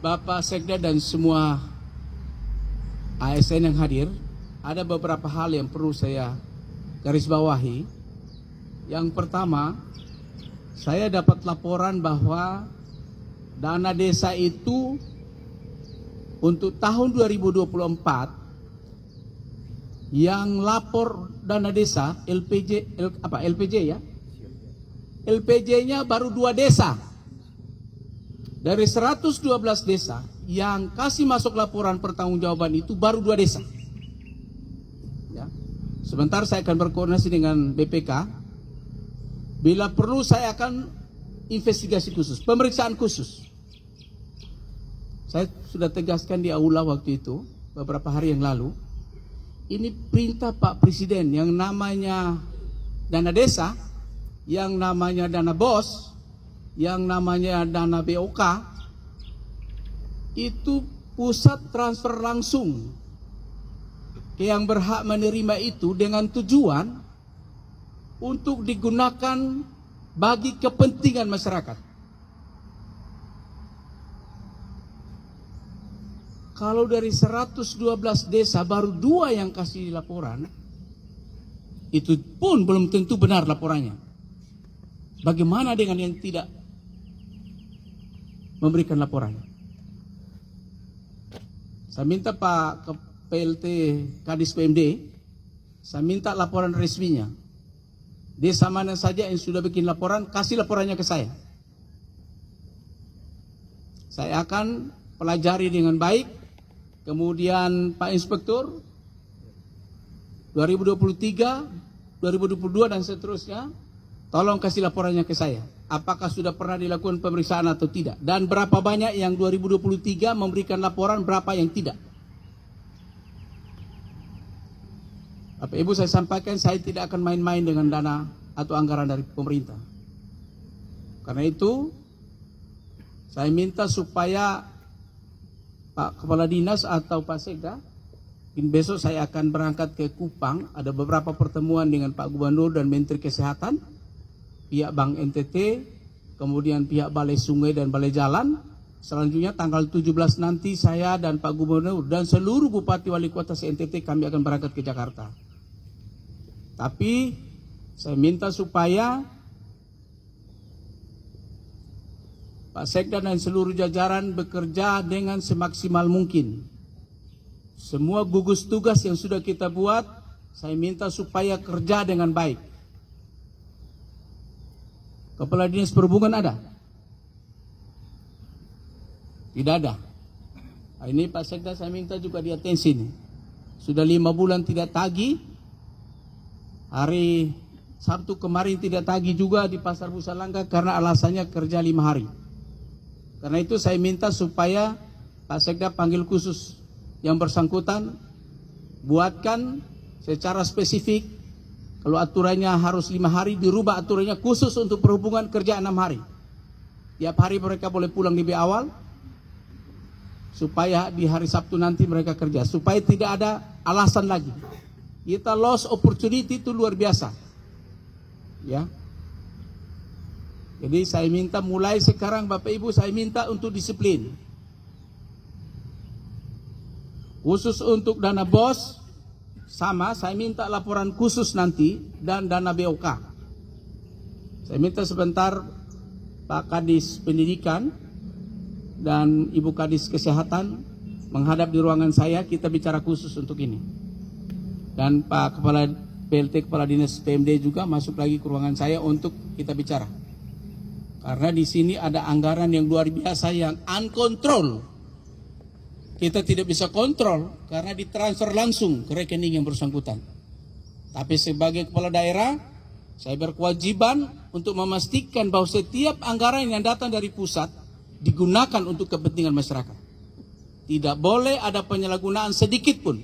Bapak Sekda dan semua ASN yang hadir, ada beberapa hal yang perlu saya garis bawahi. Yang pertama, saya dapat laporan bahwa dana desa itu untuk tahun 2024 yang lapor dana desa LPJ ya. LPJ-nya baru 2 desa. Dari 112 desa yang kasih masuk laporan pertanggungjawaban itu baru 2 desa. Ya. Sebentar saya akan berkoordinasi dengan BPK. Bila perlu saya akan investigasi khusus, pemeriksaan khusus. Saya sudah tegaskan di aula waktu itu beberapa hari yang lalu. Ini perintah Pak Presiden yang namanya dana desa, yang namanya dana BOS, yang namanya dana BOK, itu pusat transfer langsung ke yang berhak menerima itu dengan tujuan untuk digunakan bagi kepentingan masyarakat. Kalau dari 112 desa baru 2 yang kasih laporan, itu pun belum tentu benar laporannya. Bagaimana dengan yang tidak memberikan laporan? Saya minta Pak PLT Kadis PMD, saya minta laporan resminya. Desa mana saja yang sudah bikin laporan, kasih laporannya ke saya. Saya akan pelajari dengan baik. Kemudian Pak Inspektur 2023, 2022 dan seterusnya, tolong kasih laporannya ke saya. Apakah sudah pernah dilakukan pemeriksaan atau tidak, dan berapa banyak yang 2023 memberikan laporan, berapa yang tidak. Bapak Ibu, saya sampaikan saya tidak akan main-main dengan dana atau anggaran dari pemerintah. Karena itu saya minta supaya Pak Kepala Dinas atau Pak Sekda, besok saya akan berangkat ke Kupang, ada beberapa pertemuan dengan Pak Gubernur dan Menteri Kesehatan, pihak Bank NTT, kemudian pihak Balai Sungai dan Balai Jalan. Selanjutnya tanggal 17 nanti saya dan Pak Gubernur dan seluruh Bupati Wali Kota se-NTT kami akan berangkat ke Jakarta. Tapi saya minta supaya Pak Sekda dan seluruh jajaran bekerja dengan semaksimal mungkin. Semua gugus tugas yang sudah kita buat, saya minta supaya kerja dengan baik. Kepala Dinas Perhubungan ada? Tidak ada. Nah, ini Pak Sekda saya minta juga diatensi nih. Sudah 5 bulan tidak tagih. Hari Sabtu kemarin tidak tagih juga di Pasar Busalangka karena alasannya kerja 5 hari. Karena itu saya minta supaya Pak Sekda panggil khusus yang bersangkutan, buatkan secara spesifik. Kalau aturannya harus 5 hari, dirubah aturannya khusus untuk perhubungan kerja 6 hari. Tiap hari mereka boleh pulang lebih awal, supaya di hari Sabtu nanti mereka kerja, supaya tidak ada alasan lagi. Kita lost opportunity itu luar biasa, ya. Jadi saya minta mulai sekarang Bapak Ibu, saya minta untuk disiplin. Khusus untuk dana BOS, sama saya minta laporan khusus nanti, dan dana BOK. Saya minta sebentar Pak Kadis Pendidikan dan Ibu Kadis Kesehatan menghadap di ruangan saya, kita bicara khusus untuk ini. Dan Pak Kepala PLT Kepala Dinas PMD juga masuk lagi ke ruangan saya untuk kita bicara. Karena di sini ada anggaran yang luar biasa yang uncontrol. Kita tidak bisa kontrol karena ditransfer langsung ke rekening yang bersangkutan. Tapi sebagai kepala daerah, saya berkewajiban untuk memastikan bahwa setiap anggaran yang datang dari pusat digunakan untuk kepentingan masyarakat. Tidak boleh ada penyalahgunaan sedikit pun.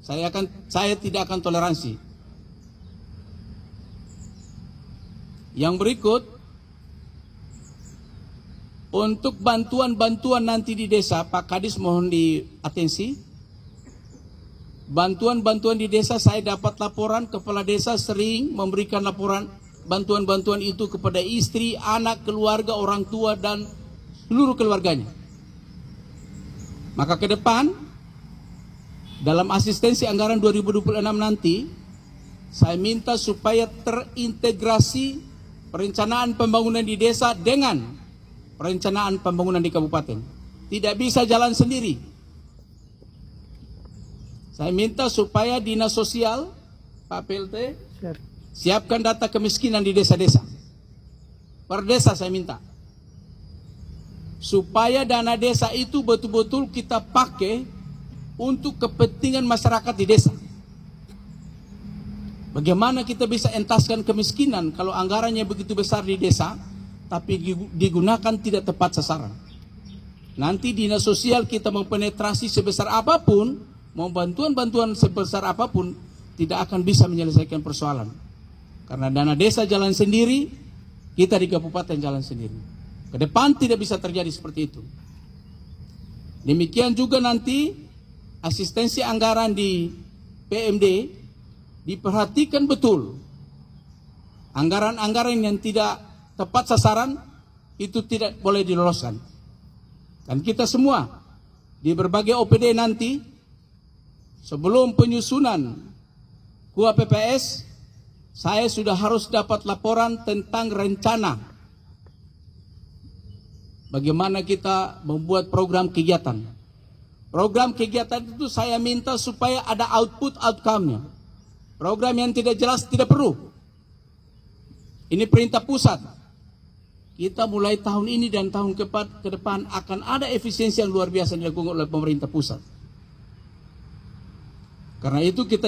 Saya tidak akan toleransi. Yang berikut, untuk bantuan-bantuan nanti di desa, Pak Kadis mohon diatensi. Bantuan-bantuan di desa, saya dapat laporan kepala desa sering memberikan laporan bantuan-bantuan itu kepada istri, anak, keluarga, orang tua dan seluruh keluarganya. Maka ke depan dalam asistensi anggaran 2026 nanti, saya minta supaya terintegrasi perencanaan pembangunan di desa dengan perencanaan pembangunan di kabupaten. Tidak bisa jalan sendiri. Saya minta supaya Dinas Sosial, Pak PLT, siapkan data kemiskinan di desa-desa. Per desa saya minta. Supaya dana desa itu betul-betul kita pakai untuk kepentingan masyarakat di desa. Bagaimana kita bisa entaskan kemiskinan kalau anggarannya begitu besar di desa, tapi digunakan tidak tepat sasaran. Nanti Dinas Sosial kita mempenetrasi sebesar apapun, mau bantuan-bantuan sebesar apapun, tidak akan bisa menyelesaikan persoalan. Karena dana desa jalan sendiri, kita di kabupaten jalan sendiri. Ke depan tidak bisa terjadi seperti itu. Demikian juga nanti asistensi anggaran di PMD diperhatikan betul. Anggaran-anggaran yang tidak tepat sasaran itu tidak boleh diloloskan. Dan kita semua di berbagai OPD nanti sebelum penyusunan KUA PPS, saya sudah harus dapat laporan tentang rencana bagaimana kita membuat program kegiatan. Program kegiatan itu saya minta supaya ada output outcome-nya. Program yang tidak jelas tidak perlu. Ini perintah pusat. Kita mulai tahun ini dan tahun ke depan akan ada efisiensi yang luar biasa dilakukan oleh pemerintah pusat. Karena itu kita